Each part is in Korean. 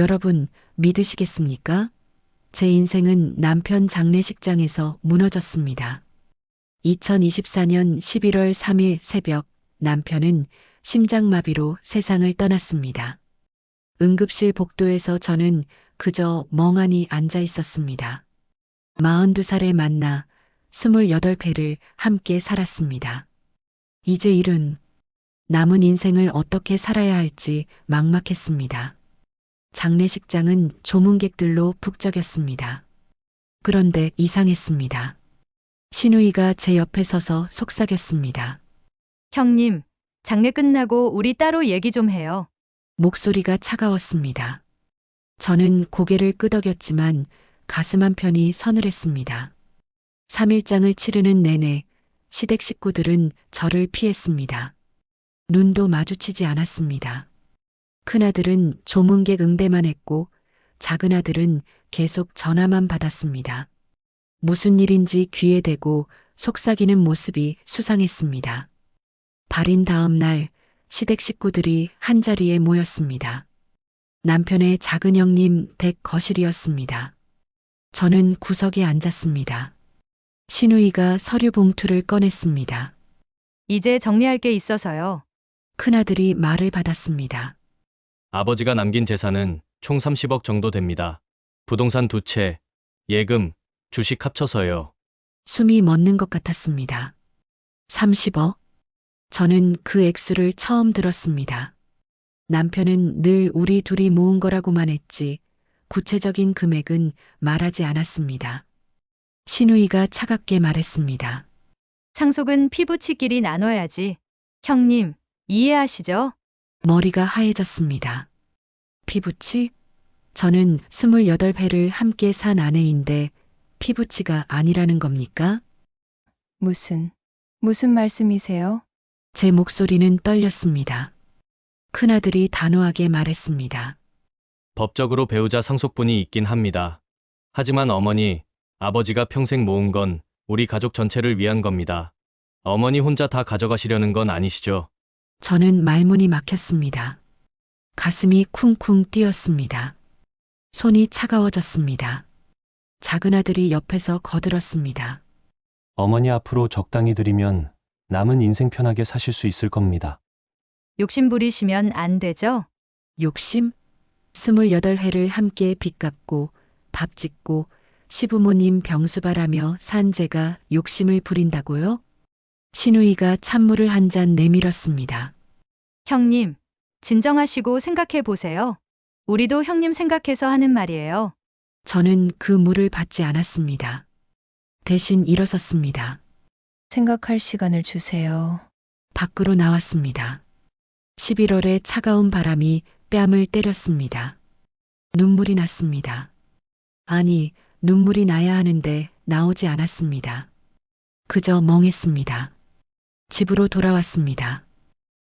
여러분, 믿으시겠습니까? 제 인생은 남편 장례식장에서 무너졌습니다. 2024년 11월 3일 새벽 남편은 심장마비로 세상을 떠났습니다. 응급실 복도에서 저는 그저 멍하니 앉아 있었습니다. 42살에 만나 28회를 함께 살았습니다. 이제 일은 남은 인생을 어떻게 살아야 할지 막막했습니다. 장례식장은 조문객들로 북적였습니다. 그런데 이상했습니다. 신우이가 제 옆에 서서 속삭였습니다. 형님, 장례 끝나고 우리 따로 얘기 좀 해요. 목소리가 차가웠습니다. 저는 고개를 끄덕였지만 가슴 한편이 서늘했습니다. 3일장을 치르는 내내 시댁 식구들은 저를 피했습니다. 눈도 마주치지 않았습니다. 큰아들은 조문객 응대만 했고 작은아들은 계속 전화만 받았습니다. 무슨 일인지 귀에 대고 속삭이는 모습이 수상했습니다. 발인 다음 날 시댁 식구들이 한자리에 모였습니다. 남편의 작은 형님 댁 거실이었습니다. 저는 구석에 앉았습니다. 신우이가 서류 봉투를 꺼냈습니다. 이제 정리할 게 있어서요. 큰아들이 말을 받았습니다. 아버지가 남긴 재산은 총 30억 정도 됩니다. 부동산 2채, 예금, 주식 합쳐서요. 숨이 멎는 것 같았습니다. 30억? 저는 그 액수를 처음 들었습니다. 남편은 늘 우리 둘이 모은 거라고만 했지 구체적인 금액은 말하지 않았습니다. 신우이가 차갑게 말했습니다. 상속은 피부치끼리 나눠야지. 형님, 이해하시죠? 머리가 하얘졌습니다. 피부치? 저는 28회를 함께 산 아내인데 피부치가 아니라는 겁니까? 무슨 말씀이세요? 제 목소리는 떨렸습니다. 큰아들이 단호하게 말했습니다. 법적으로 배우자 상속분이 있긴 합니다. 하지만 어머니, 아버지가 평생 모은 건 우리 가족 전체를 위한 겁니다. 어머니 혼자 다 가져가시려는 건 아니시죠? 저는 말문이 막혔습니다. 가슴이 쿵쿵 뛰었습니다. 손이 차가워졌습니다. 작은아들이 옆에서 거들었습니다. 어머니 앞으로 적당히 드리면 남은 인생 편하게 사실 수 있을 겁니다. 욕심 부리시면 안 되죠? 욕심? 28회를 함께 빚 갚고 밥 짓고 시부모님 병수발하며 산 제가 욕심을 부린다고요? 신우이가 찬물을 한 잔 내밀었습니다. 형님, 진정하시고 생각해 보세요. 우리도 형님 생각해서 하는 말이에요. 저는 그 물을 받지 않았습니다. 대신 일어섰습니다. 생각할 시간을 주세요. 밖으로 나왔습니다. 11월의 차가운 바람이 뺨을 때렸습니다. 눈물이 났습니다. 아니, 눈물이 나야 하는데 나오지 않았습니다. 그저 멍했습니다. 집으로 돌아왔습니다.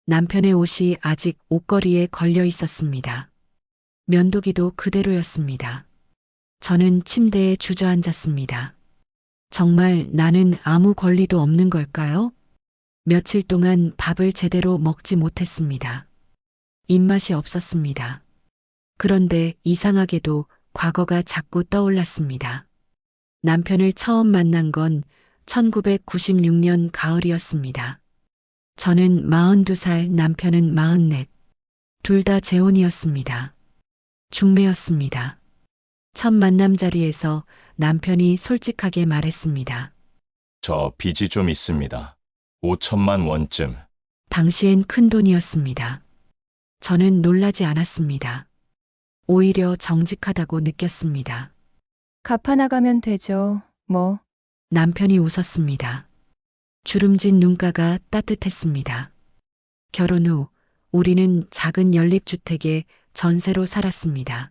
남편의 옷이 아직 옷걸이에 걸려 있었습니다. 면도기도 그대로였습니다. 저는 침대에 주저앉았습니다. 정말 나는 아무 권리도 없는 걸까요? 며칠 동안 밥을 제대로 먹지 못했습니다. 입맛이 없었습니다. 그런데 이상하게도 과거가 자꾸 떠올랐습니다. 남편을 처음 만난 건 1996년 가을이었습니다. 저는 42살, 남편은 44. 둘 다 재혼이었습니다. 중매였습니다. 첫 만남 자리에서 남편이 솔직하게 말했습니다. 저 빚이 좀 있습니다. 5천만 원쯤. 당시엔 큰 돈이었습니다. 저는 놀라지 않았습니다. 오히려 정직하다고 느꼈습니다. 갚아나가면 되죠. 뭐. 남편이 웃었습니다. 주름진 눈가가 따뜻했습니다. 결혼 후 우리는 작은 연립주택에 전세로 살았습니다.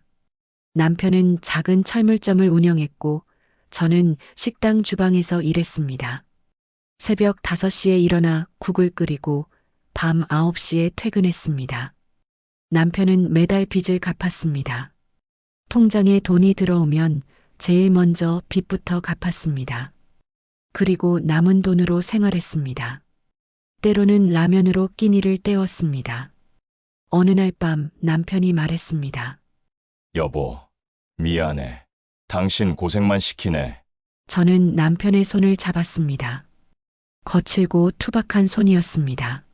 남편은 작은 철물점을 운영했고 저는 식당 주방에서 일했습니다. 새벽 5시에 일어나 국을 끓이고 밤 9시에 퇴근했습니다. 남편은 매달 빚을 갚았습니다. 통장에 돈이 들어오면 제일 먼저 빚부터 갚았습니다. 그리고 남은 돈으로 생활했습니다. 때로는 라면으로 끼니를 때웠습니다. 어느 날 밤 남편이 말했습니다. 여보, 미안해. 당신 고생만 시키네. 저는 남편의 손을 잡았습니다. 거칠고 투박한 손이었습니다.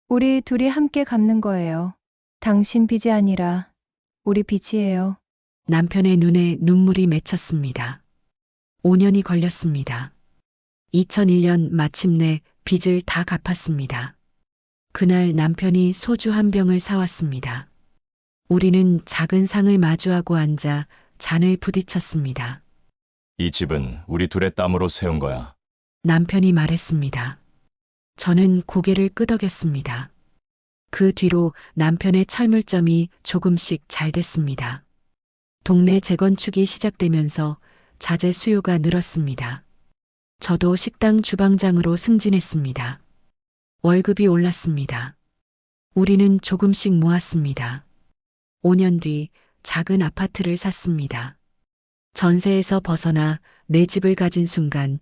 우리 둘이 함께 갚는 거예요. 당신 빚이 아니라 우리 빚이에요. 남편의 눈에 눈물이 맺혔습니다. 5년이 걸렸습니다. 2001년 마침내 빚을 다 갚았습니다. 그날 남편이 소주 한 병을 사왔습니다. 우리는 작은 상을 마주하고 앉아 잔을 부딪혔습니다. 이 집은 우리 둘의 땀으로 세운 거야. 남편이 말했습니다. 저는 고개를 끄덕였습니다. 그 뒤로 남편의 철물점이 조금씩 잘 됐습니다. 동네 재건축이 시작되면서 자재 수요가 늘었습니다. 저도 식당 주방장으로 승진했습니다. 월급이 올랐습니다. 우리는 조금씩 모았습니다. 5년 뒤 작은 아파트를 샀습니다. 전세에서 벗어나 내 집을 가진 순간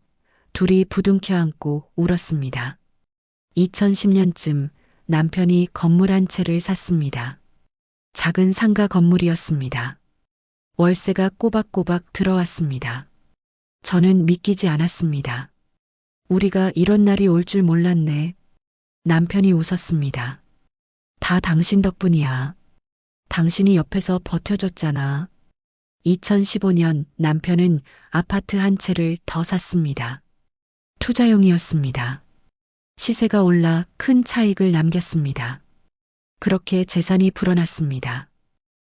둘이 부둥켜 안고 울었습니다. 2010년쯤 남편이 건물 한 채를 샀습니다. 작은 상가 건물이었습니다. 월세가 꼬박꼬박 들어왔습니다. 저는 믿기지 않았습니다. 우리가 이런 날이 올 줄 몰랐네. 남편이 웃었습니다. 다 당신 덕분이야. 당신이 옆에서 버텨줬잖아. 2015년 남편은 아파트 한 채를 더 샀습니다. 투자용이었습니다. 시세가 올라 큰 차익을 남겼습니다. 그렇게 재산이 불어났습니다.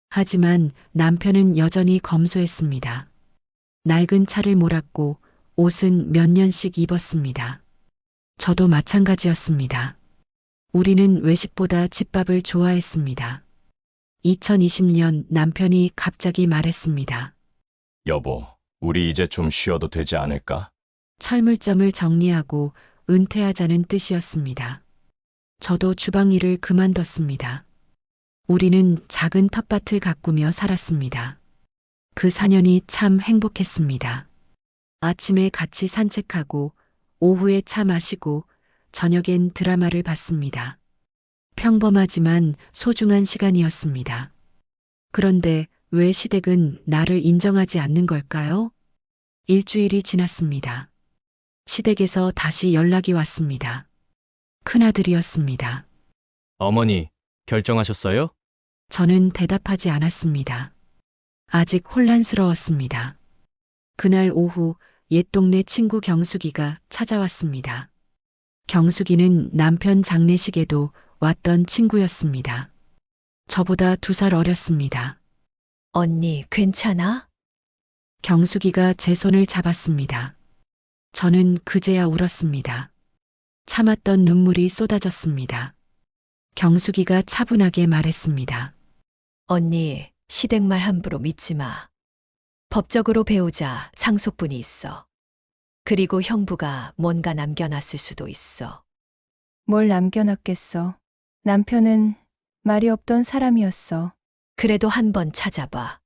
하지만 남편은 여전히 검소했습니다. 낡은 차를 몰았고 옷은 몇 년씩 입었습니다. 저도 마찬가지였습니다. 우리는 외식보다 집밥을 좋아했습니다. 2020년 남편이 갑자기 말했습니다. 여보, 우리 이제 좀 쉬어도 되지 않을까? 철물점을 정리하고 은퇴하자는 뜻이었습니다. 저도 주방 일을 그만뒀습니다. 우리는 작은 텃밭을 가꾸며 살았습니다. 그 4년이 참 행복했습니다. 아침에 같이 산책하고 오후에 차 마시고 저녁엔 드라마를 봤습니다. 평범하지만 소중한 시간이었습니다. 그런데 왜 시댁은 나를 인정하지 않는 걸까요? 일주일이 지났습니다. 시댁에서 다시 연락이 왔습니다. 큰아들이었습니다. 어머니, 결정하셨어요? 저는 대답하지 않았습니다. 아직 혼란스러웠습니다. 그날 오후 옛 동네 친구 경숙이가 찾아왔습니다. 경숙이는 남편 장례식에도 왔던 친구였습니다. 저보다 2살 어렸습니다. 언니, 괜찮아? 경숙이가 제 손을 잡았습니다. 저는 그제야 울었습니다. 참았던 눈물이 쏟아졌습니다. 경숙이가 차분하게 말했습니다. 언니, 시댁 말 함부로 믿지 마. 법적으로 배우자 상속분이 있어. 그리고 형부가 뭔가 남겨놨을 수도 있어. 뭘 남겨놨겠어. 남편은 말이 없던 사람이었어. 그래도 한번 찾아봐.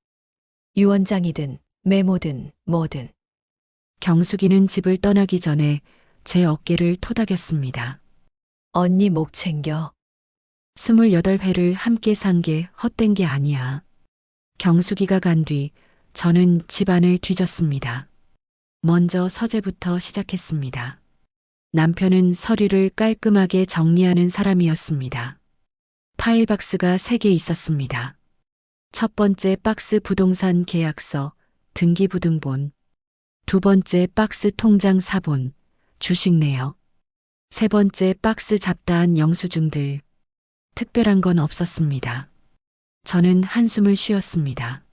유언장이든 메모든 뭐든. 경숙이는 집을 떠나기 전에 제 어깨를 토닥였습니다. 언니 목 챙겨. 28회를 함께 산 게 헛된 게 아니야. 경숙이가 간 뒤 저는 집안을 뒤졌습니다. 먼저 서재부터 시작했습니다. 남편은 서류를 깔끔하게 정리하는 사람이었습니다. 파일 박스가 3개 있었습니다. 첫 번째 박스 부동산 계약서, 등기부등본. 두 번째 박스 통장 사본, 주식 내역. 세 번째 박스 잡다한 영수증들. 특별한 건 없었습니다. 저는 한숨을 쉬었습니다.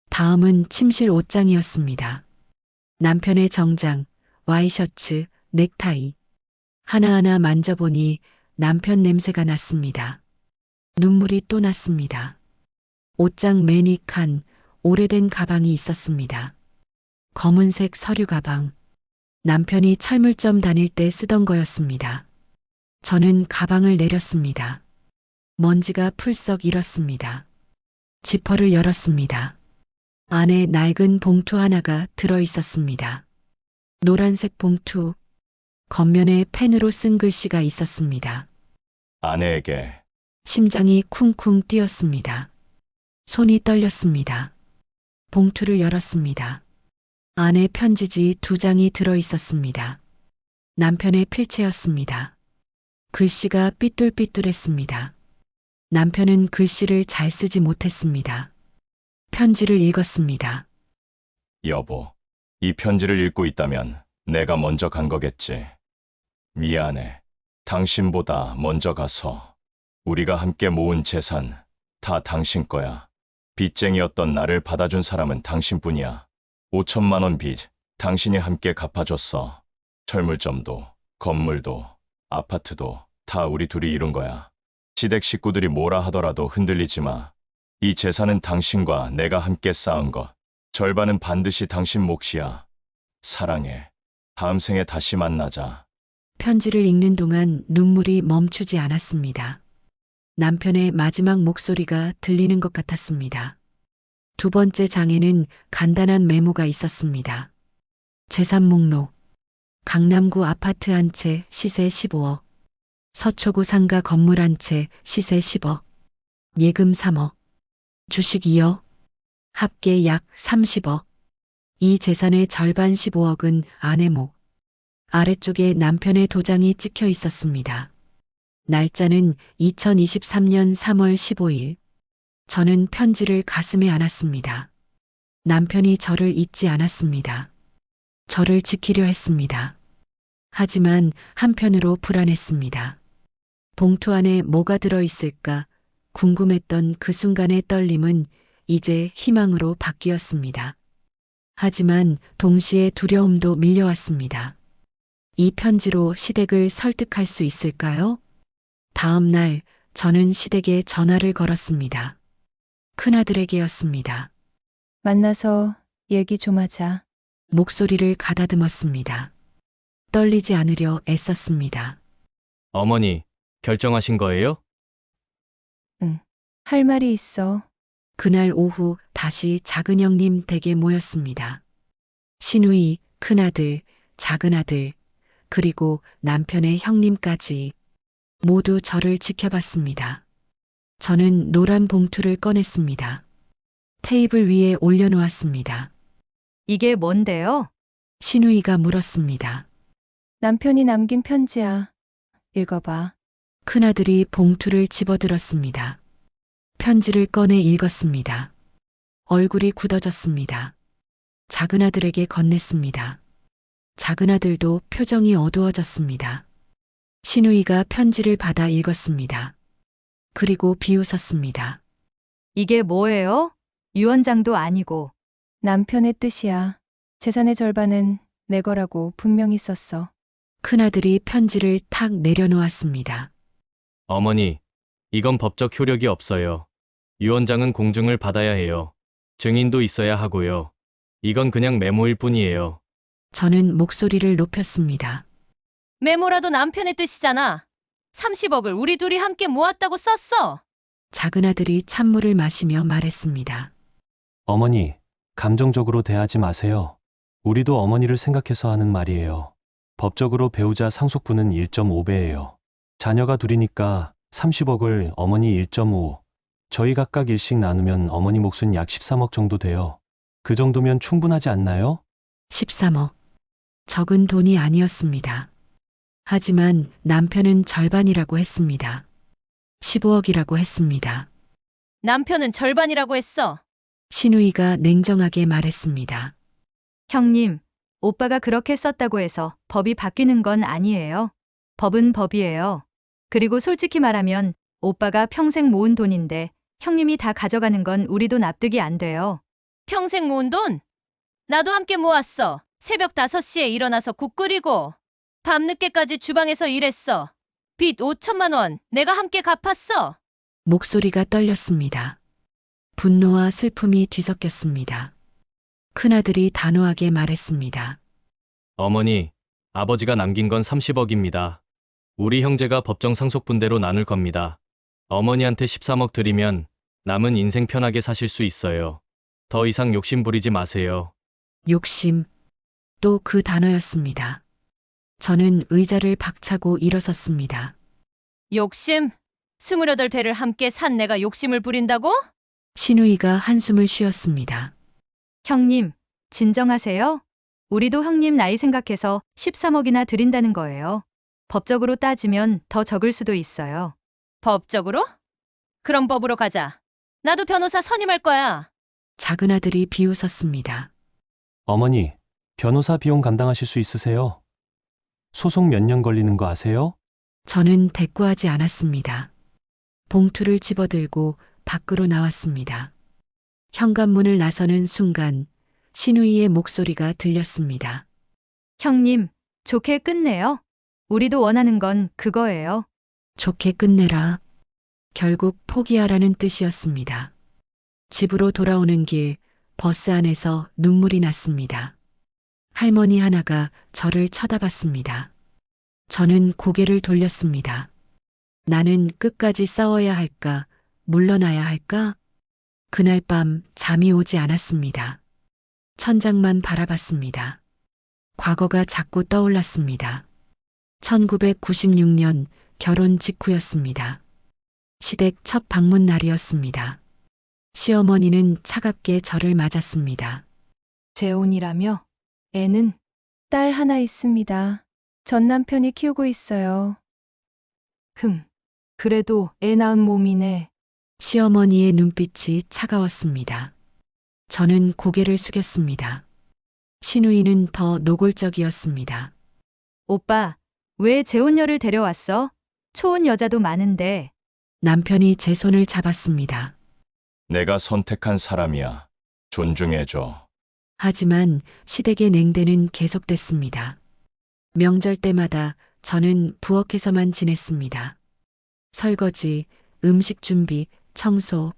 다음은 침실 옷장이었습니다. 남편의 정장, 와이셔츠, 넥타이. 하나하나 만져보니 남편 냄새가 났습니다. 눈물이 또 났습니다. 옷장 맨 위 칸 오래된 가방이 있었습니다. 검은색 서류 가방. 남편이 철물점 다닐 때 쓰던 거였습니다. 저는 가방을 내렸습니다. 먼지가 풀썩 일었습니다. 지퍼를 열었습니다. 안에 낡은 봉투 하나가 들어 있었습니다. 노란색 봉투. 겉면에 펜으로 쓴 글씨가 있었습니다. 아내에게 심장이 쿵쿵 뛰었습니다. 손이 떨렸습니다. 봉투를 열었습니다. 안에 편지지 2장이 들어 있었습니다. 남편의 필체였습니다. 글씨가 삐뚤삐뚤했습니다. 남편은 글씨를 잘 쓰지 못했습니다. 편지를 읽었습니다. 여보, 이 편지를 읽고 있다면 내가 먼저 간 거겠지. 미안해. 당신보다 먼저 가서 우리가 함께 모은 재산 다 당신 거야. 빚쟁이였던 나를 받아준 사람은 당신뿐이야. 5천만 원 빚 당신이 함께 갚아줬어. 철물점도, 건물도, 아파트도 다 우리 둘이 이룬 거야. 시댁 식구들이 뭐라 하더라도 흔들리지 마. 이 재산은 당신과 내가 함께 쌓은 것. 절반은 반드시 당신 몫이야. 사랑해. 다음 생에 다시 만나자. 편지를 읽는 동안 눈물이 멈추지 않았습니다. 남편의 마지막 목소리가 들리는 것 같았습니다. 2번째 장에는 간단한 메모가 있었습니다. 재산 목록. 강남구 아파트 한 채 시세 15억. 서초구 상가 건물 한 채 시세 10억. 예금 3억. 주식 2억. 합계 약 30억. 이 재산의 절반 15억은 아내 목. 아래쪽에 남편의 도장이 찍혀 있었습니다. 날짜는 2023년 3월 15일. 저는 편지를 가슴에 안았습니다. 남편이 저를 잊지 않았습니다. 저를 지키려 했습니다. 하지만 한편으로 불안했습니다. 봉투 안에 뭐가 들어있을까 궁금했던 그 순간의 떨림은 이제 희망으로 바뀌었습니다. 하지만 동시에 두려움도 밀려왔습니다. 이 편지로 시댁을 설득할 수 있을까요? 다음 날 저는 시댁에 전화를 걸었습니다. 큰아들에게였습니다. 만나서 얘기 좀 하자. 목소리를 가다듬었습니다. 떨리지 않으려 애썼습니다. 어머니, 결정하신 거예요? 할 말이 있어. 그날 오후 다시 작은 형님 댁에 모였습니다. 시누이, 큰아들, 작은아들, 그리고 남편의 형님까지 모두 저를 지켜봤습니다. 저는 노란 봉투를 꺼냈습니다. 테이블 위에 올려놓았습니다. 이게 뭔데요? 시누이가 물었습니다. 남편이 남긴 편지야. 읽어봐. 큰아들이 봉투를 집어들었습니다. 편지를 꺼내 읽었습니다. 얼굴이 굳어졌습니다. 작은아들에게 건넸습니다. 작은아들도 표정이 어두워졌습니다. 시누이가 편지를 받아 읽었습니다. 그리고 비웃었습니다. 이게 뭐예요? 유언장도 아니고. 남편의 뜻이야. 재산의 절반은 내 거라고 분명히 썼어. 큰아들이 편지를 탁 내려놓았습니다. 어머니, 이건 법적 효력이 없어요. 유언장은 공증을 받아야 해요. 증인도 있어야 하고요. 이건 그냥 메모일 뿐이에요. 저는 목소리를 높였습니다. 메모라도 남편의 뜻이잖아. 30억을 우리 둘이 함께 모았다고 썼어. 작은아들이 찬물을 마시며 말했습니다. 어머니, 감정적으로 대하지 마세요. 우리도 어머니를 생각해서 하는 말이에요. 법적으로 배우자 상속분은 1.5배예요. 자녀가 둘이니까 30억을 어머니 1.5, 저희 각각 일씩 나누면 어머니 몫은 약 13억 정도 돼요. 그 정도면 충분하지 않나요? 13억. 적은 돈이 아니었습니다. 하지만 남편은 절반이라고 했습니다. 15억이라고 했습니다. 남편은 절반이라고 했어. 시누이가 냉정하게 말했습니다. 형님, 오빠가 그렇게 썼다고 해서 법이 바뀌는 건 아니에요. 법은 법이에요. 그리고 솔직히 말하면 오빠가 평생 모은 돈인데 형님이 다 가져가는 건 우리도 납득이 안 돼요. 평생 모은 돈? 나도 함께 모았어. 새벽 5시에 일어나서 국 끓이고 밤늦게까지 주방에서 일했어. 빚 5천만 원 내가 함께 갚았어. 목소리가 떨렸습니다. 분노와 슬픔이 뒤섞였습니다. 큰아들이 단호하게 말했습니다. 어머니, 아버지가 남긴 건 30억입니다. 우리 형제가 법정 상속분대로 나눌 겁니다. 어머니한테 13억 드리면 남은 인생 편하게 사실 수 있어요. 더 이상 욕심 부리지 마세요. 욕심. 또 그 단어였습니다. 저는 의자를 박차고 일어섰습니다. 욕심? 28배를 함께 산 내가 욕심을 부린다고? 신우이가 한숨을 쉬었습니다. 형님, 진정하세요. 우리도 형님 나이 생각해서 13억이나 드린다는 거예요. 법적으로 따지면 더 적을 수도 있어요. 법적으로? 그럼 법으로 가자. 나도 변호사 선임할 거야. 작은 아들이 비웃었습니다. 어머니, 변호사 비용 감당하실 수 있으세요? 소송 몇 년 걸리는 거 아세요? 저는 대꾸하지 않았습니다. 봉투를 집어들고 밖으로 나왔습니다. 현관문을 나서는 순간 신우이의 목소리가 들렸습니다. 형님, 좋게 끝내요. 우리도 원하는 건 그거예요. 좋게 끝내라. 결국 포기하라는 뜻이었습니다. 집으로 돌아오는 길 버스 안에서 눈물이 났습니다. 할머니 하나가 저를 쳐다봤습니다. 저는 고개를 돌렸습니다. 나는 끝까지 싸워야 할까, 물러나야 할까? 그날 밤 잠이 오지 않았습니다. 천장만 바라봤습니다. 과거가 자꾸 떠올랐습니다. 1996년 결혼 직후였습니다. 시댁 첫 방문 날이었습니다. 시어머니는 차갑게 저를 맞았습니다. 재혼이라며? 애는? 딸 하나 있습니다. 전 남편이 키우고 있어요. 그래도 애 낳은 몸이네. 시어머니의 눈빛이 차가웠습니다. 저는 고개를 숙였습니다. 신우이는 더 노골적이었습니다. 오빠, 왜 재혼녀를 데려왔어? 초혼 여자도 많은데. 남편이 제 손을 잡았습니다. 내가 선택한 사람이야. 존중해줘. 하지만 시댁의 냉대는 계속됐습니다. 명절 때마다 저는 부엌에서만 지냈습니다. 설거지, 음식 준비, 청소.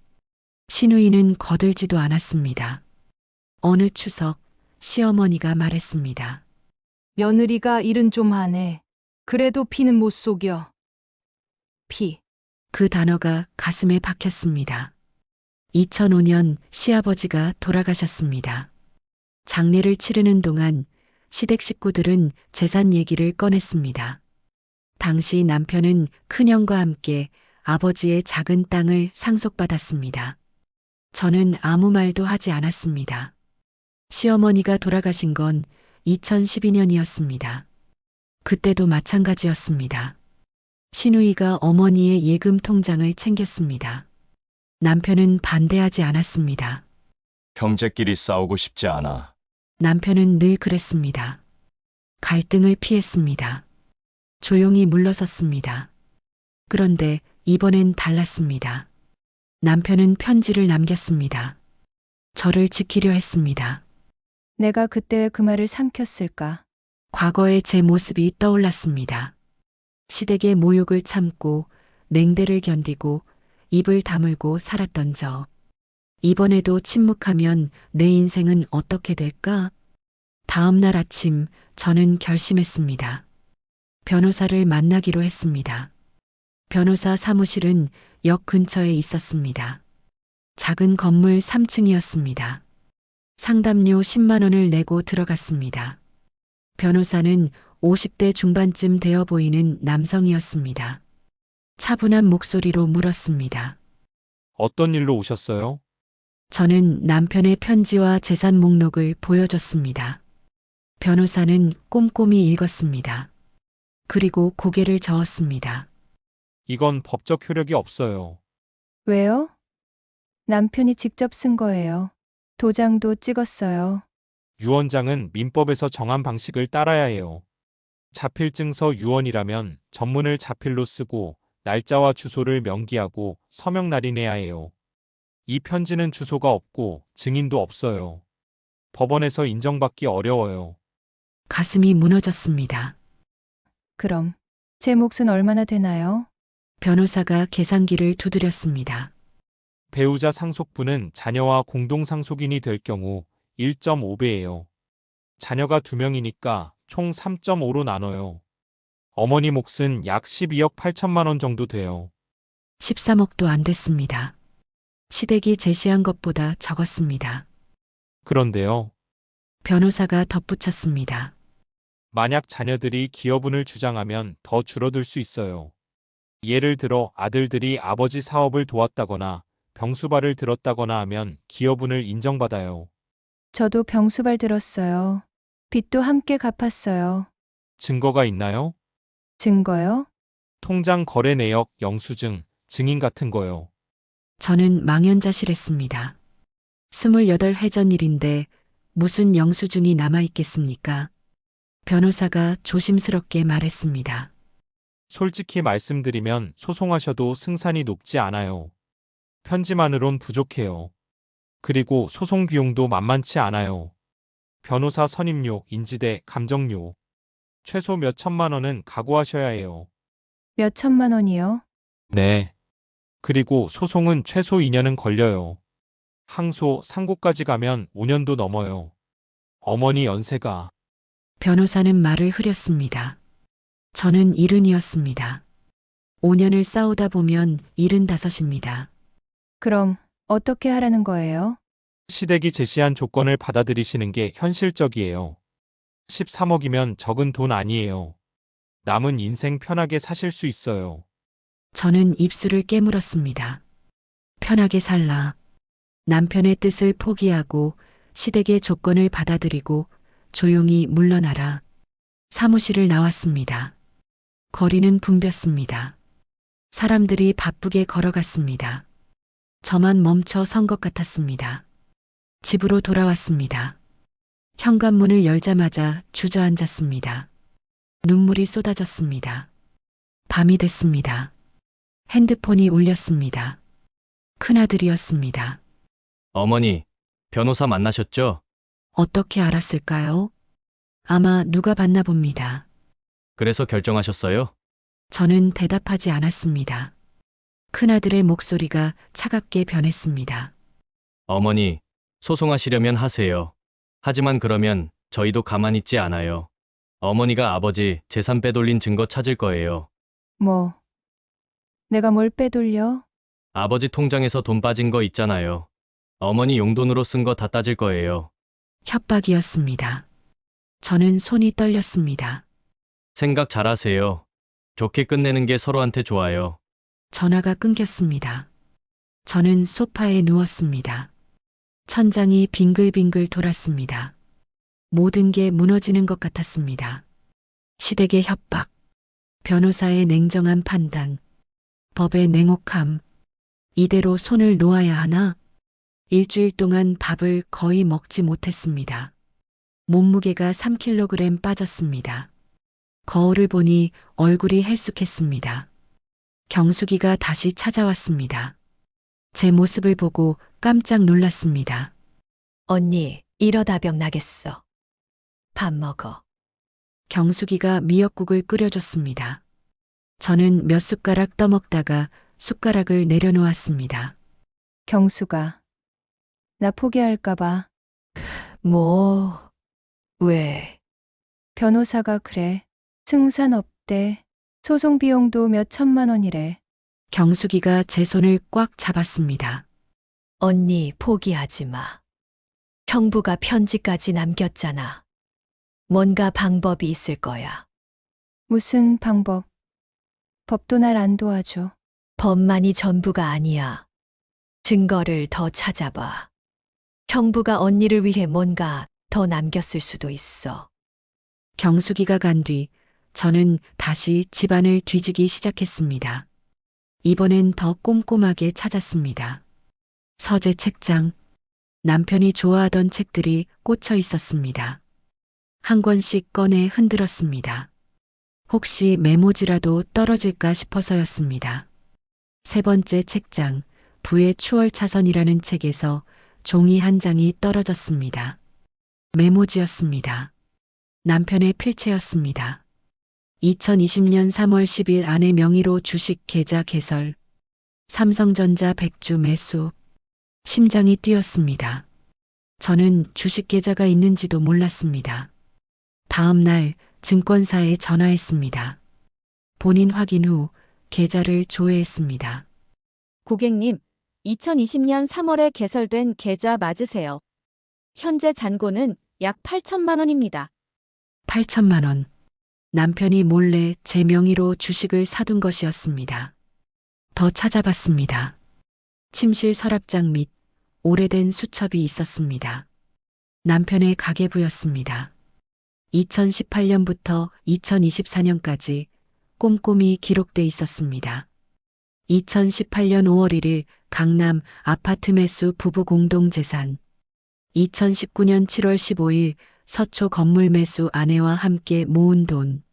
신우이는 거들지도 않았습니다. 어느 추석 시어머니가 말했습니다. 며느리가 일은 좀 하네. 그래도 피는 못 속여. 피. 그 단어가 가슴에 박혔습니다. 2005년 시아버지가 돌아가셨습니다. 장례를 치르는 동안 시댁 식구들은 재산 얘기를 꺼냈습니다. 당시 남편은 큰형과 함께 아버지의 작은 땅을 상속받았습니다. 저는 아무 말도 하지 않았습니다. 시어머니가 돌아가신 건 2012년이었습니다. 그때도 마찬가지였습니다. 신우이가 어머니의 예금 통장을 챙겼습니다. 남편은 반대하지 않았습니다. 형제끼리 싸우고 싶지 않아. 남편은 늘 그랬습니다. 갈등을 피했습니다. 조용히 물러섰습니다. 그런데 이번엔 달랐습니다. 남편은 편지를 남겼습니다. 저를 지키려 했습니다. 내가 그때 왜 그 말을 삼켰을까? 과거의 제 모습이 떠올랐습니다. 시댁의 모욕을 참고 냉대를 견디고 입을 다물고 살았던 저. 이번에도 침묵하면 내 인생은 어떻게 될까? 다음 날 아침 저는 결심했습니다. 변호사를 만나기로 했습니다. 변호사 사무실은 역 근처에 있었습니다. 작은 건물 3층이었습니다. 상담료 10만 원을 내고 들어갔습니다. 변호사는 50대 중반쯤 되어 보이는 남성이었습니다. 차분한 목소리로 물었습니다. 어떤 일로 오셨어요? 저는 남편의 편지와 재산 목록을 보여줬습니다. 변호사는 꼼꼼히 읽었습니다. 그리고 고개를 저었습니다. 이건 법적 효력이 없어요. 왜요? 남편이 직접 쓴 거예요. 도장도 찍었어요. 유언장은 민법에서 정한 방식을 따라야 해요. 자필증서 유언이라면 전문을 자필로 쓰고 날짜와 주소를 명기하고 서명 날인해야 해요. 이 편지는 주소가 없고 증인도 없어요. 법원에서 인정받기 어려워요. 가슴이 무너졌습니다. 그럼 제 몫은 얼마나 되나요? 변호사가 계산기를 두드렸습니다. 배우자 상속분은 자녀와 공동 상속인이 될 경우 1.5배예요. 자녀가 2명이니까 총 3.5로 나눠요. 어머니 몫은 약 12억 8천만 원 정도 돼요. 13억도 안 됐습니다. 시댁이 제시한 것보다 적었습니다. 그런데요. 변호사가 덧붙였습니다. 만약 자녀들이 기여분을 주장하면 더 줄어들 수 있어요. 예를 들어 아들들이 아버지 사업을 도왔다거나 병수발을 들었다거나 하면 기여분을 인정받아요. 저도 병수발 들었어요. 빚도 함께 갚았어요. 증거가 있나요? 증거요? 통장 거래 내역, 영수증, 증인 같은 거요. 저는 망연자실했습니다. 28회 전 일인데 무슨 영수증이 남아있겠습니까? 변호사가 조심스럽게 말했습니다. 솔직히 말씀드리면 소송하셔도 승산이 높지 않아요. 편지만으론 부족해요. 그리고 소송 비용도 만만치 않아요. 변호사 선임료, 인지대, 감정료. 최소 몇 천만 원은 각오하셔야 해요. 몇 천만 원이요? 네. 그리고 소송은 최소 2년은 걸려요. 항소, 상고까지 가면 5년도 넘어요. 어머니 연세가. 변호사는 말을 흐렸습니다. 저는 70이었습니다. 5년을 싸우다 보면 75입니다. 그럼 어떻게 하라는 거예요? 시댁이 제시한 조건을 받아들이시는 게 현실적이에요. 13억이면 적은 돈 아니에요. 남은 인생 편하게 사실 수 있어요. 저는 입술을 깨물었습니다. 편하게 살라. 남편의 뜻을 포기하고 시댁의 조건을 받아들이고 조용히 물러나라. 사무실을 나왔습니다. 거리는 붐볐습니다. 사람들이 바쁘게 걸어갔습니다. 저만 멈춰 선 것 같았습니다. 집으로 돌아왔습니다. 현관문을 열자마자 주저앉았습니다. 눈물이 쏟아졌습니다. 밤이 됐습니다. 핸드폰이 울렸습니다. 큰아들이었습니다. 어머니, 변호사 만나셨죠? 어떻게 알았을까요? 아마 누가 봤나 봅니다. 그래서 결정하셨어요? 저는 대답하지 않았습니다. 큰아들의 목소리가 차갑게 변했습니다. 어머니, 소송하시려면 하세요. 하지만 그러면 저희도 가만히 있지 않아요. 어머니가 아버지 재산 빼돌린 증거 찾을 거예요. 뭐, 내가 뭘 빼돌려? 아버지 통장에서 돈 빠진 거 있잖아요. 어머니 용돈으로 쓴 거 다 따질 거예요. 협박이었습니다. 저는 손이 떨렸습니다. 생각 잘하세요. 좋게 끝내는 게 서로한테 좋아요. 전화가 끊겼습니다. 저는 소파에 누웠습니다. 천장이 빙글빙글 돌았습니다. 모든 게 무너지는 것 같았습니다. 시댁의 협박, 변호사의 냉정한 판단, 법의 냉혹함. 이대로 손을 놓아야 하나? 일주일 동안 밥을 거의 먹지 못했습니다. 몸무게가 3kg 빠졌습니다. 거울을 보니 얼굴이 헬쑥했습니다. 경숙이가 다시 찾아왔습니다. 제 모습을 보고 깜짝 놀랐습니다. 언니, 이러다 병 나겠어. 밥 먹어. 경숙이가 미역국을 끓여줬습니다. 저는 몇 숟가락 떠먹다가 숟가락을 내려놓았습니다. 경수가. 나 포기할까봐. 뭐, 왜? 변호사가 그래. 승산 없대. 소송 비용도 몇 천만 원이래. 경숙이가 제 손을 꽉 잡았습니다. 언니, 포기하지 마. 형부가 편지까지 남겼잖아. 뭔가 방법이 있을 거야. 무슨 방법? 법도 날 안 도와줘. 법만이 전부가 아니야. 증거를 더 찾아봐. 형부가 언니를 위해 뭔가 더 남겼을 수도 있어. 경숙이가 간 뒤 저는 다시 집안을 뒤지기 시작했습니다. 이번엔 더 꼼꼼하게 찾았습니다. 서재 책장, 남편이 좋아하던 책들이 꽂혀 있었습니다. 한 권씩 꺼내 흔들었습니다. 혹시 메모지라도 떨어질까 싶어서였습니다. 세 번째 책장, 부의 추월차선이라는 책에서 종이 한 장이 떨어졌습니다. 메모지였습니다. 남편의 필체였습니다. 2020년 3월 10일 아내 명의로 주식 계좌 개설. 삼성전자 백주 매수. 심장이 뛰었습니다. 저는 주식 계좌가 있는지도 몰랐습니다. 다음 날 증권사에 전화했습니다. 본인 확인 후 계좌를 조회했습니다. 고객님, 2020년 3월에 개설된 계좌 맞으세요. 현재 잔고는 약 8천만 원입니다. 8천만 원. 남편이 몰래 제 명의로 주식을 사둔 것이었습니다. 더 찾아봤습니다. 침실 서랍장 및 오래된 수첩이 있었습니다. 남편의 가계부였습니다. 2018년부터 2024년까지 꼼꼼히 기록돼 있었습니다. 2018년 5월 1일 강남 아파트 매수 부부 공동재산. 2019년 7월 15일 서초 건물 매수 아내와 함께 모은 돈.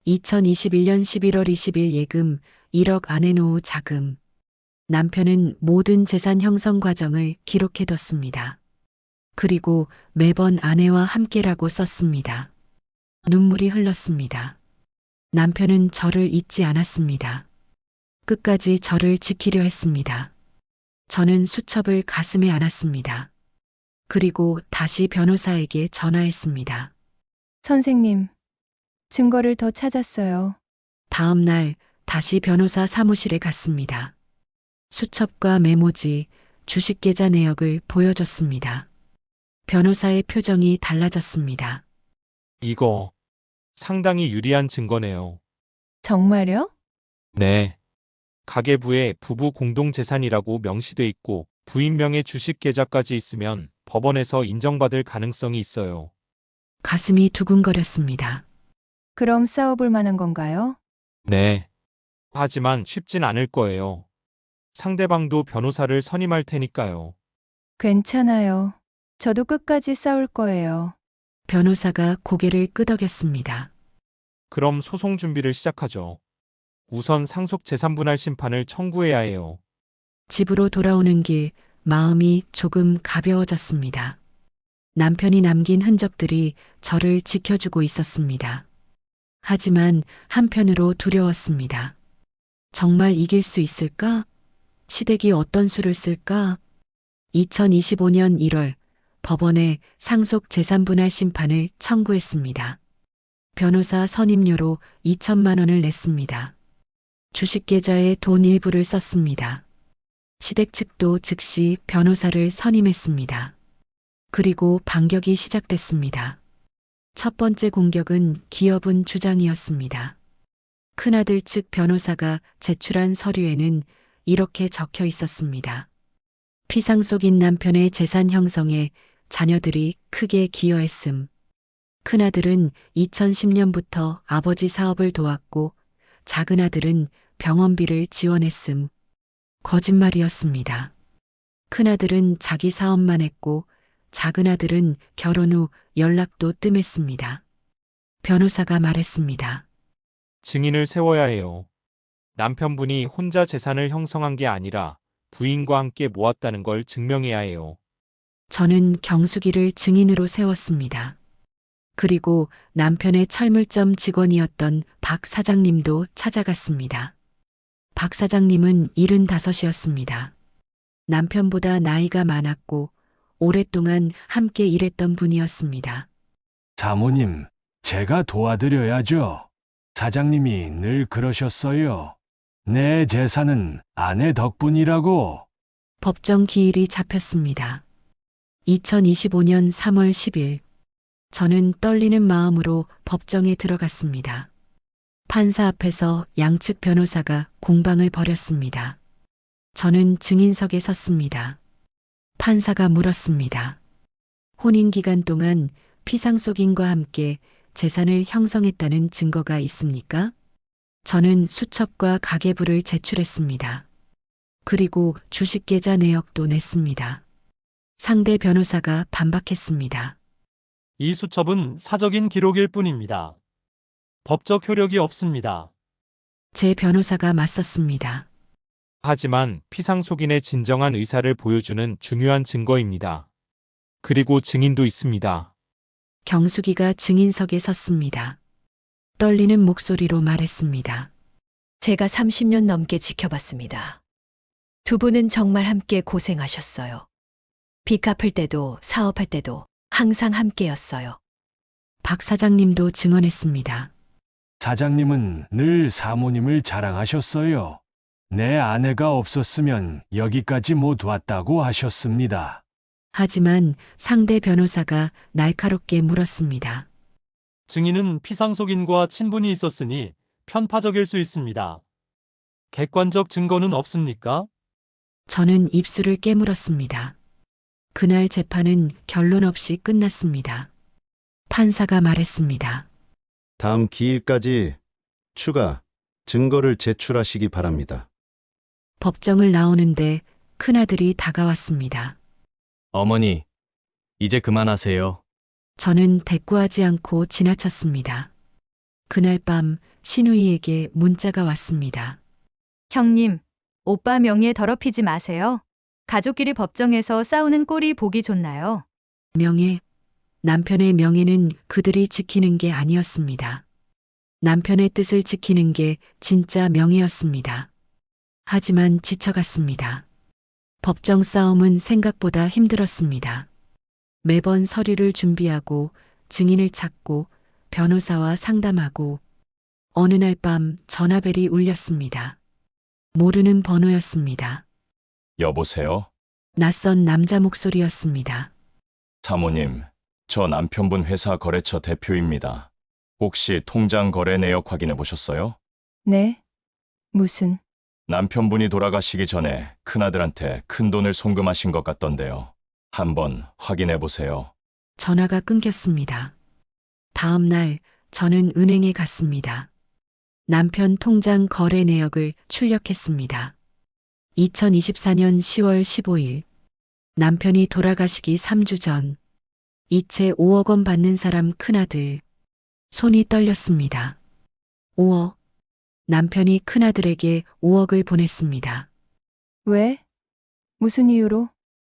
2021년 11월 20일 예금 1억 아내 노후 자금. 남편은 모든 재산 형성 과정을 기록해뒀습니다. 그리고 매번 아내와 함께라고 썼습니다. 눈물이 흘렀습니다. 남편은 저를 잊지 않았습니다. 끝까지 저를 지키려 했습니다. 저는 수첩을 가슴에 안았습니다. 그리고 다시 변호사에게 전화했습니다. 선생님, 증거를 더 찾았어요. 다음 날 다시 변호사 사무실에 갔습니다. 수첩과 메모지, 주식계좌 내역을 보여줬습니다. 변호사의 표정이 달라졌습니다. 이거 상당히 유리한 증거네요. 정말요? 네. 가계부에 부부 공동재산이라고 명시돼 있고 부인 명의 주식 계좌까지 있으면 법원에서 인정받을 가능성이 있어요. 가슴이 두근거렸습니다. 그럼 싸워볼 만한 건가요? 네. 하지만 쉽진 않을 거예요. 상대방도 변호사를 선임할 테니까요. 괜찮아요. 저도 끝까지 싸울 거예요. 변호사가 고개를 끄덕였습니다. 그럼 소송 준비를 시작하죠. 우선 상속 재산분할 심판을 청구해야 해요. 집으로 돌아오는 길 마음이 조금 가벼워졌습니다. 남편이 남긴 흔적들이 저를 지켜주고 있었습니다. 하지만 한편으로 두려웠습니다. 정말 이길 수 있을까? 시댁이 어떤 수를 쓸까? 2025년 1월 법원에 상속 재산분할 심판을 청구했습니다. 변호사 선임료로 2천만 원을 냈습니다. 주식계좌에 돈 일부를 썼습니다. 시댁 측도 즉시 변호사를 선임했습니다. 그리고 반격이 시작됐습니다. 첫 번째 공격은 기업은 주장이었습니다. 큰아들 측 변호사가 제출한 서류에는 이렇게 적혀 있었습니다. 피상속인 남편의 재산 형성에 자녀들이 크게 기여했음. 큰아들은 2010년부터 아버지 사업을 도왔고 작은아들은 병원비를 지원했음. 거짓말이었습니다. 큰아들은 자기 사업만 했고 작은아들은 결혼 후 연락도 뜸했습니다. 변호사가 말했습니다. 증인을 세워야 해요. 남편분이 혼자 재산을 형성한 게 아니라 부인과 함께 모았다는 걸 증명해야 해요. 저는 경숙이를 증인으로 세웠습니다. 그리고 남편의 철물점 직원이었던 박 사장님도 찾아갔습니다. 박 사장님은 75이었습니다. 남편보다 나이가 많았고 오랫동안 함께 일했던 분이었습니다. 사모님, 제가 도와드려야죠. 사장님이 늘 그러셨어요. 내 재산은 아내 덕분이라고. 법정 기일이 잡혔습니다. 2025년 3월 10일. 저는 떨리는 마음으로 법정에 들어갔습니다. 판사 앞에서 양측 변호사가 공방을 벌였습니다. 저는 증인석에 섰습니다. 판사가 물었습니다. 혼인 기간 동안 피상속인과 함께 재산을 형성했다는 증거가 있습니까? 저는 수첩과 가계부를 제출했습니다. 그리고 주식계좌 내역도 냈습니다. 상대 변호사가 반박했습니다. 이 수첩은 사적인 기록일 뿐입니다. 법적 효력이 없습니다. 제 변호사가 맞섰습니다. 하지만 피상속인의 진정한 의사를 보여주는 중요한 증거입니다. 그리고 증인도 있습니다. 경숙이가 증인석에 섰습니다. 떨리는 목소리로 말했습니다. 제가 30년 넘게 지켜봤습니다. 두 분은 정말 함께 고생하셨어요. 빚 갚을 때도 사업할 때도 항상 함께였어요. 박 사장님도 증언했습니다. 사장님은 늘 사모님을 자랑하셨어요. 내 아내가 없었으면 여기까지 못 왔다고 하셨습니다. 하지만 상대 변호사가 날카롭게 물었습니다. 증인은 피상속인과 친분이 있었으니 편파적일 수 있습니다. 객관적 증거는 없습니까? 저는 입술을 깨물었습니다. 그날 재판은 결론 없이 끝났습니다. 판사가 말했습니다. 다음 기일까지 추가 증거를 제출하시기 바랍니다. 법정을 나오는데 큰아들이 다가왔습니다. 어머니, 이제 그만하세요. 저는 대꾸하지 않고 지나쳤습니다. 그날 밤 신우이에게 문자가 왔습니다. 형님, 오빠 명예 더럽히지 마세요. 가족끼리 법정에서 싸우는 꼴이 보기 좋나요? 명예, 남편의 명예는 그들이 지키는 게 아니었습니다. 남편의 뜻을 지키는 게 진짜 명예였습니다. 하지만 지쳐갔습니다. 법정 싸움은 생각보다 힘들었습니다. 매번 서류를 준비하고 증인을 찾고 변호사와 상담하고 어느 날 밤 전화벨이 울렸습니다. 모르는 번호였습니다. 여보세요? 낯선 남자 목소리였습니다. 사모님, 저 남편분 회사 거래처 대표입니다. 혹시 통장 거래 내역 확인해 보셨어요? 네? 무슨? 남편분이 돌아가시기 전에 큰아들한테 큰 돈을 송금하신 것 같던데요. 한번 확인해 보세요. 전화가 끊겼습니다. 다음 날 저는 은행에 갔습니다. 남편 통장 거래 내역을 출력했습니다. 2024년 10월 15일 남편이 돌아가시기 3주 전 이체 5억 원 받는 사람 큰아들. 손이 떨렸습니다. 5억. 남편이 큰아들에게 5억을 보냈습니다. 왜? 무슨 이유로?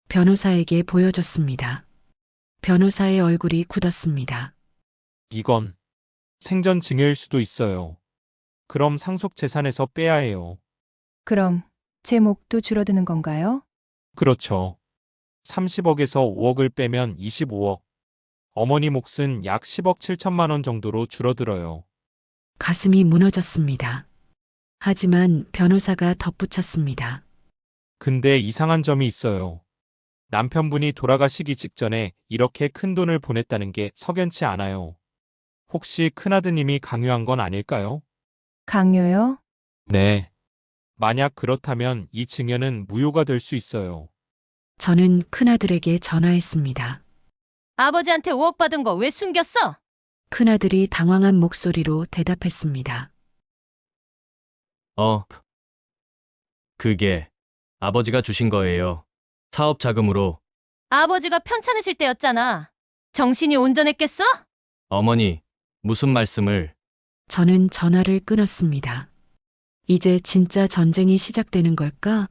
변호사에게 보여줬습니다. 변호사의 얼굴이 굳었습니다. 이건 생전 증여일 수도 있어요. 그럼 상속 재산에서 빼야 해요. 그럼 제 몫도 줄어드는 건가요? 그렇죠. 30억에서 5억을 빼면 25억. 어머니 몫은 약 10억 7천만 원 정도로 줄어들어요. 가슴이 무너졌습니다. 하지만 변호사가 덧붙였습니다. 근데 이상한 점이 있어요. 남편분이 돌아가시기 직전에 이렇게 큰 돈을 보냈다는 게 석연치 않아요. 혹시 큰아드님이 강요한 건 아닐까요? 강요요? 네. 만약 그렇다면 이 증여는 무효가 될 수 있어요. 저는 큰아들에게 전화했습니다. 아버지한테 5억 받은 거 왜 숨겼어? 큰아들이 당황한 목소리로 대답했습니다. 그게 아버지가 주신 거예요. 사업 자금으로. 아버지가 편찮으실 때였잖아. 정신이 온전했겠어? 어머니, 무슨 말씀을. 저는 전화를 끊었습니다. 이제 진짜 전쟁이 시작되는 걸까?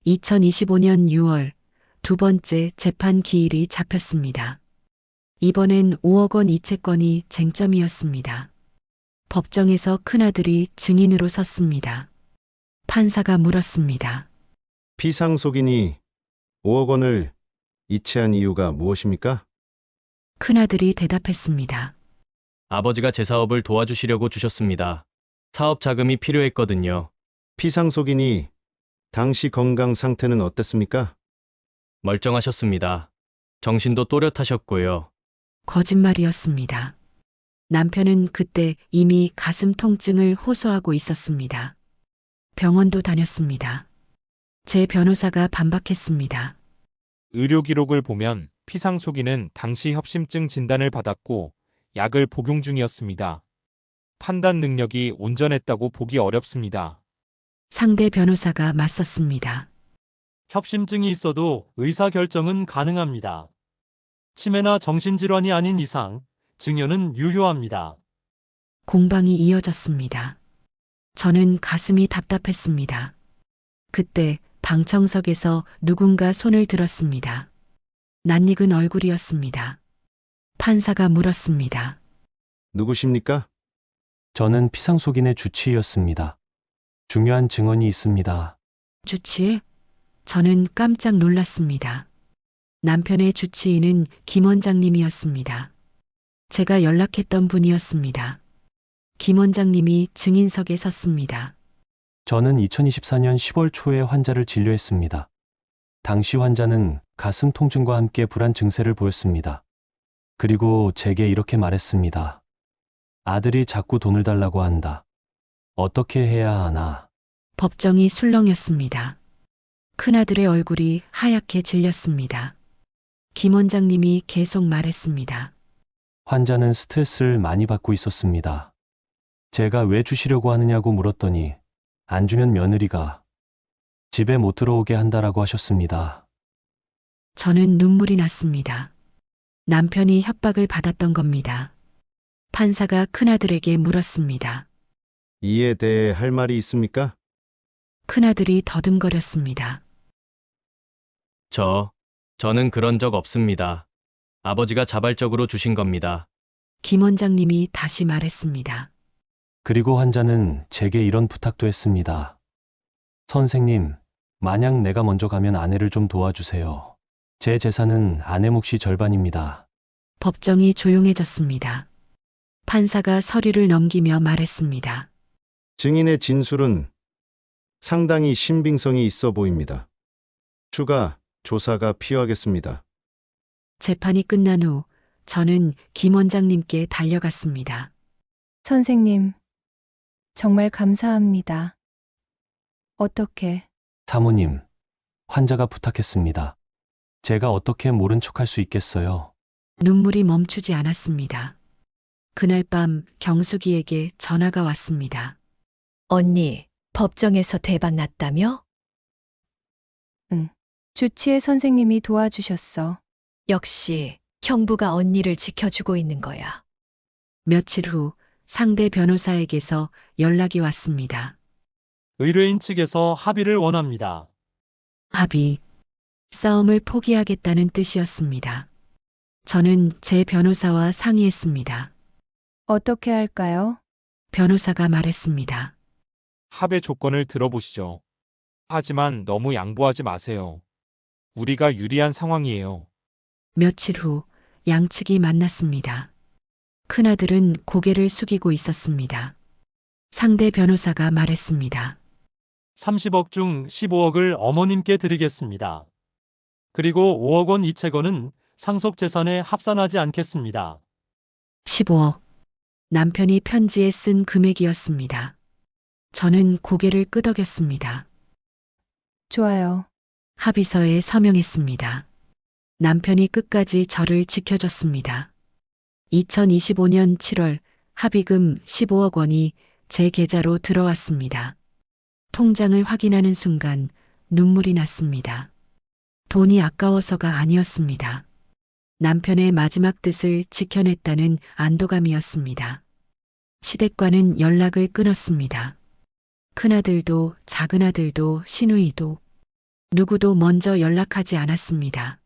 2025년 6월 두 번째 재판 기일이 잡혔습니다. 이번엔 5억 원 이체권이 쟁점이었습니다. 법정에서 큰아들이 증인으로 섰습니다. 판사가 물었습니다. 피상속인이 5억 원을 이체한 이유가 무엇입니까? 큰아들이 대답했습니다. 아버지가 제 사업을 도와주시려고 주셨습니다. 사업 자금이 필요했거든요. 피상속인이 당시 건강 상태는 어땠습니까? 멀쩡하셨습니다. 정신도 또렷하셨고요. 거짓말이었습니다. 남편은 그때 이미 가슴 통증을 호소하고 있었습니다. 병원도 다녔습니다. 제 변호사가 반박했습니다. 의료 기록을 보면 피상속인은 당시 협심증 진단을 받았고 약을 복용 중이었습니다. 판단 능력이 온전했다고 보기 어렵습니다. 상대 변호사가 맞섰습니다. 협심증이 있어도 의사결정은 가능합니다. 치매나 정신질환이 아닌 이상 증여는 유효합니다. 공방이 이어졌습니다. 저는 가슴이 답답했습니다. 그때 방청석에서 누군가 손을 들었습니다. 낯익은 얼굴이었습니다. 판사가 물었습니다. 누구십니까? 저는 피상속인의 주치의였습니다. 중요한 증언이 있습니다. 주치의? 저는 깜짝 놀랐습니다. 남편의 주치의는 김 원장님이었습니다. 제가 연락했던 분이었습니다. 김 원장님이 증인석에 섰습니다. 저는 2024년 10월 초에 환자를 진료했습니다. 당시 환자는 가슴 통증과 함께 불안 증세를 보였습니다. 그리고 제게 이렇게 말했습니다. 아들이 자꾸 돈을 달라고 한다. 어떻게 해야 하나? 법정이 술렁였습니다. 큰아들의 얼굴이 하얗게 질렸습니다. 김 원장님이 계속 말했습니다. 환자는 스트레스를 많이 받고 있었습니다. 제가 왜 주시려고 하느냐고 물었더니 안 주면 며느리가 집에 못 들어오게 한다라고 하셨습니다. 저는 눈물이 났습니다. 남편이 협박을 받았던 겁니다. 판사가 큰아들에게 물었습니다. 이에 대해 할 말이 있습니까? 큰아들이 더듬거렸습니다. 저는 그런 적 없습니다. 아버지가 자발적으로 주신 겁니다. 김 원장님이 다시 말했습니다. 그리고 환자는 제게 이런 부탁도 했습니다. 선생님, 만약 내가 먼저 가면 아내를 좀 도와주세요. 제 재산은 아내 몫이 절반입니다. 법정이 조용해졌습니다. 판사가 서류를 넘기며 말했습니다. 증인의 진술은 상당히 신빙성이 있어 보입니다. 추가 조사가 필요하겠습니다. 재판이 끝난 후 저는 김 원장님께 달려갔습니다. 선생님, 정말 감사합니다. 어떻게? 사모님, 환자가 부탁했습니다. 제가 어떻게 모른 척할 수 있겠어요? 눈물이 멈추지 않았습니다. 그날 밤 경숙이에게 전화가 왔습니다. 언니, 법정에서 대박 났다며? 주치의 선생님이 도와주셨어. 역시 형부가 언니를 지켜주고 있는 거야. 며칠 후 상대 변호사에게서 연락이 왔습니다. 의뢰인 측에서 합의를 원합니다. 합의. 싸움을 포기하겠다는 뜻이었습니다. 저는 제 변호사와 상의했습니다. 어떻게 할까요? 변호사가 말했습니다. 합의 조건을 들어보시죠. 하지만 너무 양보하지 마세요. 우리가 유리한 상황이에요. 며칠 후 양측이 만났습니다. 큰아들은 고개를 숙이고 있었습니다. 상대 변호사가 말했습니다. 30억 중 15억을 어머님께 드리겠습니다. 그리고 5억 원 이채권은 상속 재산에 합산하지 않겠습니다. 15억. 남편이 편지에 쓴 금액이었습니다. 저는 고개를 끄덕였습니다. 좋아요. 합의서에 서명했습니다. 남편이 끝까지 저를 지켜줬습니다. 2025년 7월 합의금 15억 원이 제 계좌로 들어왔습니다. 통장을 확인하는 순간 눈물이 났습니다. 돈이 아까워서가 아니었습니다. 남편의 마지막 뜻을 지켜냈다는 안도감이었습니다. 시댁과는 연락을 끊었습니다. 큰아들도 작은아들도 시누이도 누구도 먼저 연락하지 않았습니다.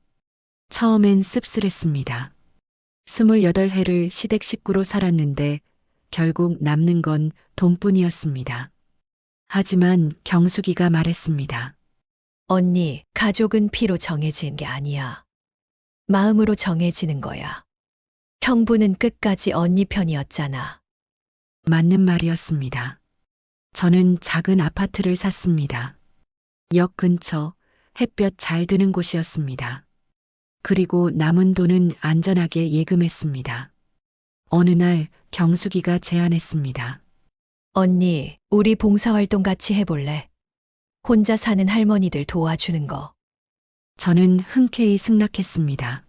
처음엔 씁쓸했습니다. 28해를 시댁 식구로 살았는데 결국 남는 건 돈뿐이었습니다. 하지만 경숙이가 말했습니다. 언니, 가족은 피로 정해진 게 아니야. 마음으로 정해지는 거야. 형부는 끝까지 언니 편이었잖아. 맞는 말이었습니다. 저는 작은 아파트를 샀습니다. 역 근처 햇볕 잘 드는 곳이었습니다. 그리고 남은 돈은 안전하게 예금했습니다. 어느 날 경숙이가 제안했습니다. 언니, 우리 봉사활동 같이 해볼래? 혼자 사는 할머니들 도와주는 거. 저는 흔쾌히 승낙했습니다.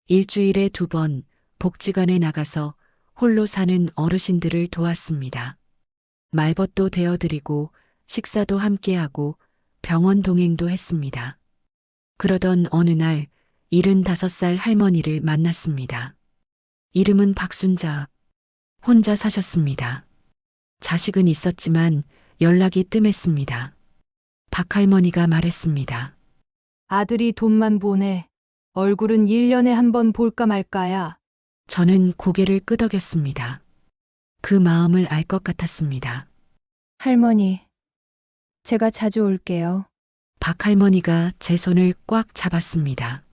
일주일에 2번 복지관에 나가서 홀로 사는 어르신들을 도왔습니다. 말벗도 대어드리고 식사도 함께하고 병원 동행도 했습니다. 그러던 어느 날 75살 할머니를 만났습니다. 이름은 박순자. 혼자 사셨습니다. 자식은 있었지만 연락이 뜸했습니다. 박 할머니가 말했습니다. 아들이 돈만 보내. 얼굴은 1년에 한 번 볼까 말까야. 저는 고개를 끄덕였습니다. 그 마음을 알 것 같았습니다. 할머니, 제가 자주 올게요. 박 할머니가 제 손을 꽉 잡았습니다.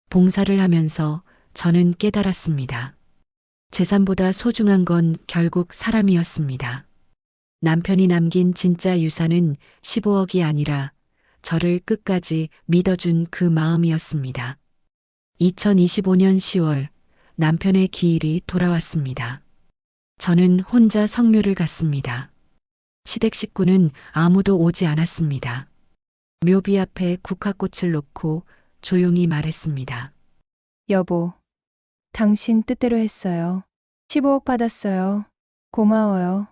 봉사를 하면서 저는 깨달았습니다. 재산보다 소중한 건 결국 사람이었습니다. 남편이 남긴 진짜 유산은 15억이 아니라 저를 끝까지 믿어준 그 마음이었습니다. 2025년 10월 남편의 기일이 돌아왔습니다. 저는 혼자 성묘를 갔습니다. 시댁 식구는 아무도 오지 않았습니다. 묘비 앞에 국화꽃을 놓고 조용히 말했습니다. 여보, 당신 뜻대로 했어요. 15억 받았어요. 고마워요.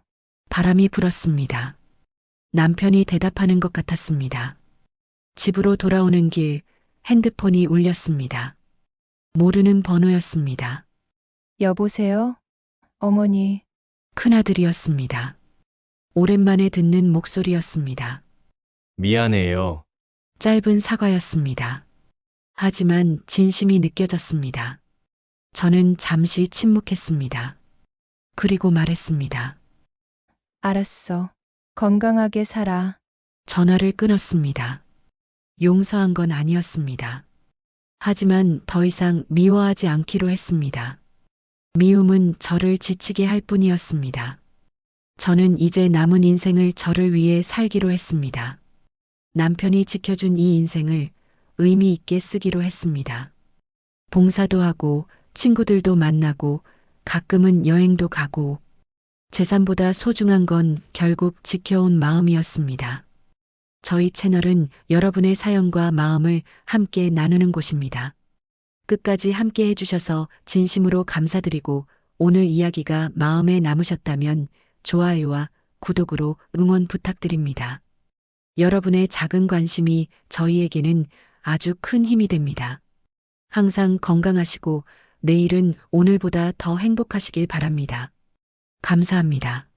바람이 불었습니다. 남편이 대답하는 것 같았습니다. 집으로 돌아오는 길 핸드폰이 울렸습니다. 모르는 번호였습니다. 여보세요? 어머니, 큰아들이었습니다. 오랜만에 듣는 목소리였습니다. 미안해요. 짧은 사과였습니다. 하지만 진심이 느껴졌습니다. 저는 잠시 침묵했습니다. 그리고 말했습니다. 알았어. 건강하게 살아. 전화를 끊었습니다. 용서한 건 아니었습니다. 하지만 더 이상 미워하지 않기로 했습니다. 미움은 저를 지치게 할 뿐이었습니다. 저는 이제 남은 인생을 저를 위해 살기로 했습니다. 남편이 지켜준 이 인생을 의미 있게 쓰기로 했습니다. 봉사도 하고 친구들도 만나고 가끔은 여행도 가고 재산보다 소중한 건 결국 지켜온 마음이었습니다. 저희 채널은 여러분의 사연과 마음을 함께 나누는 곳입니다. 끝까지 함께 해주셔서 진심으로 감사드리고 오늘 이야기가 마음에 남으셨다면 좋아요와 구독으로 응원 부탁드립니다. 여러분의 작은 관심이 저희에게는 아주 큰 힘이 됩니다. 항상 건강하시고 내일은 오늘보다 더 행복하시길 바랍니다. 감사합니다.